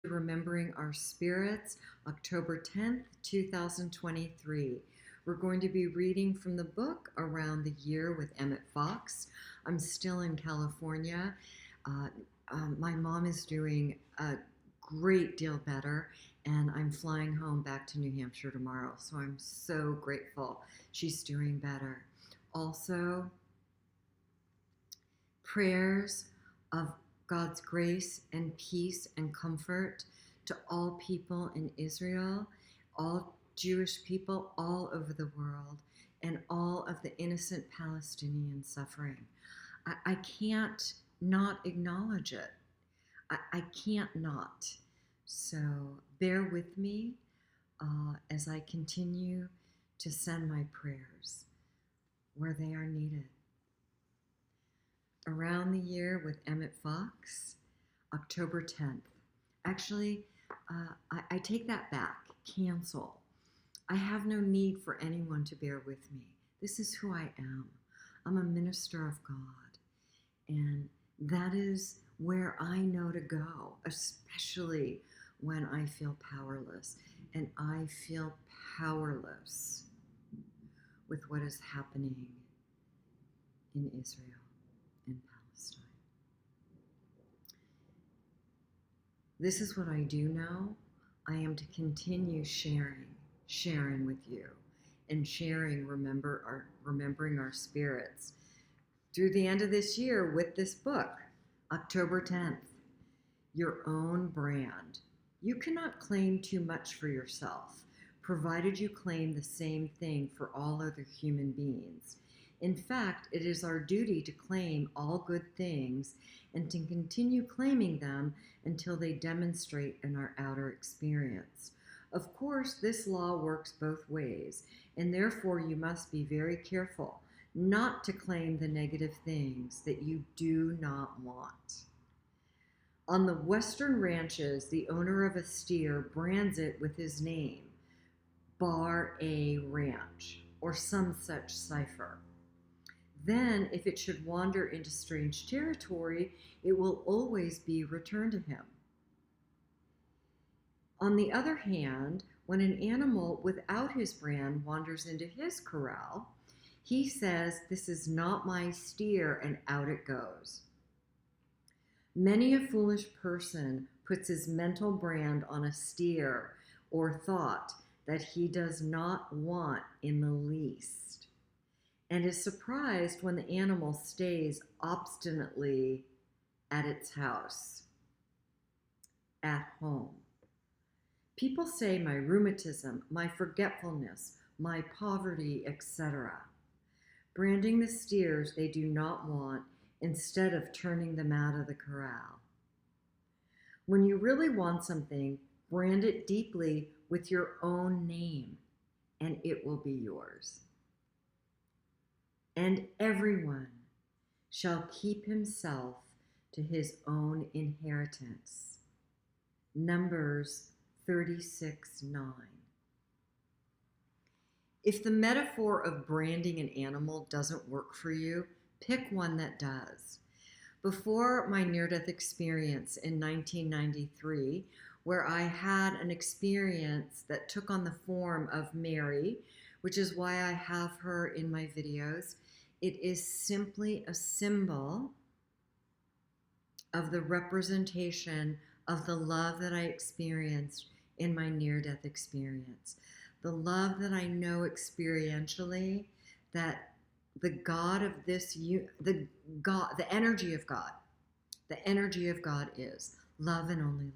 Remembering Our Spirits, October 10th, 2023. We're going to be reading from the book Around the Year with Emmett Fox. I'm still in California. Uh, my mom is doing a great deal better, and I'm flying home back to New Hampshire tomorrow. So I'm so grateful she's doing better. Also, prayers of God's grace and peace and comfort to all people in Israel, all Jewish people all over the world, and all of the innocent Palestinian suffering. I can't not acknowledge it. I can't not. So bear with me as I continue to send my prayers where they are needed. Around the Year with Emmett Fox, October 10th. Actually, I take that back. Cancel. I have no need for anyone to bear with me. This is who I am. I'm a minister of God. And that is where I know to go, especially when I feel powerless. And I feel powerless with what is happening in Israel and Palestine. This is what I do know. I am to continue sharing with you, and remembering our spirits through the end of this year with this book, October 10th. Your own brand. You cannot claim too much for yourself, provided you claim the same thing for all other human beings. In fact, it is our duty to claim all good things and to continue claiming them until they demonstrate in our outer experience. Of course, this law works both ways, and therefore you must be very careful not to claim the negative things that you do not want. On the western ranches, the owner of a steer brands it with his name, Bar A Ranch, or some such cipher. Then, if it should wander into strange territory, it will always be returned to him. On the other hand, when an animal without his brand wanders into his corral, he says, "This is not my steer," and out it goes. Many a foolish person puts his mental brand on a steer or thought that he does not want in the least, and is surprised when the animal stays obstinately at its house, at home. People say my rheumatism, my forgetfulness, my poverty, etc., branding the steers they do not want instead of turning them out of the corral. When you really want something, brand it deeply with your own name, and it will be yours. And everyone shall keep himself to his own inheritance. Numbers 36:9. If the metaphor of branding an animal doesn't work for you, pick one that does. Before my near-death experience in 1993, where I had an experience that took on the form of Mary, which is why I have her in my videos, it is simply a symbol of the representation of the love that I experienced in my near-death experience. The love that I know experientially, that the God of this, the energy of God is love and only love.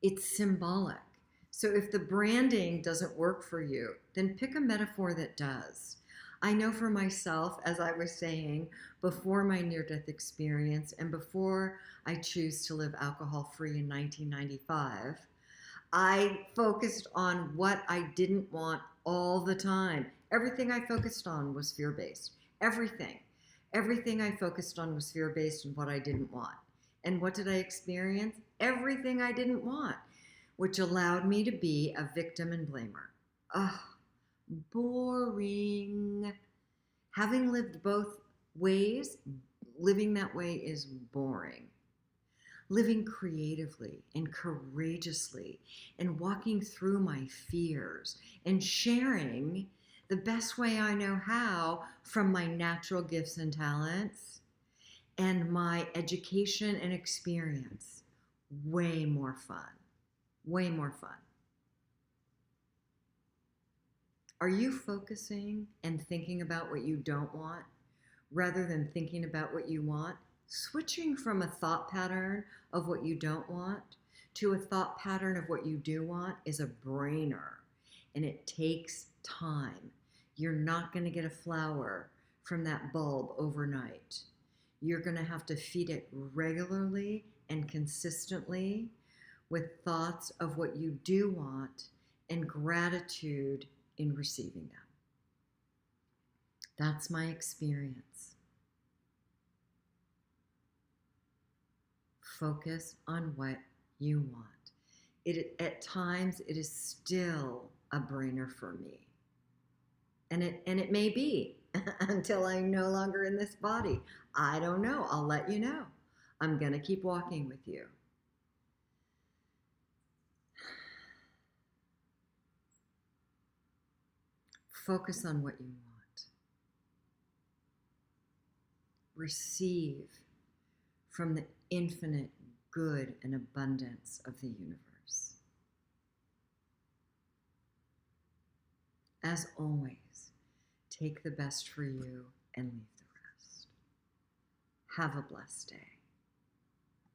It's symbolic. So if the branding doesn't work for you, then pick a metaphor that does. I know for myself, as I was saying, before my near-death experience and before I choose to live alcohol-free in 1995, I focused on what I didn't want all the time. Everything I focused on was fear-based. Everything. Everything I focused on was fear-based and what I didn't want. And what did I experience? Everything I didn't want, which allowed me to be a victim and blamer. Ugh, boring. Having lived both ways, living that way is boring. living creatively and courageously and walking through my fears and sharing the best way I know how from my natural gifts and talents and my education and experience. Way more fun. Way more fun. Are you focusing and thinking about what you don't want rather than thinking about what you want? Switching from a thought pattern of what you don't want to a thought pattern of what you do want is a brainer, and it takes time. You're not going to get a flower from that bulb overnight. You're going to have to feed it regularly and consistently with thoughts of what you do want and gratitude in receiving them. That's my experience. Focus on what you want. At times it is still a brainer for me. And it may be until I'm no longer in this body. I don't know. I'll let you know. I'm going to keep walking with you. Focus on what you want. Receive from the infinite good and abundance of the universe. As always, take the best for you and leave the rest. Have a blessed day.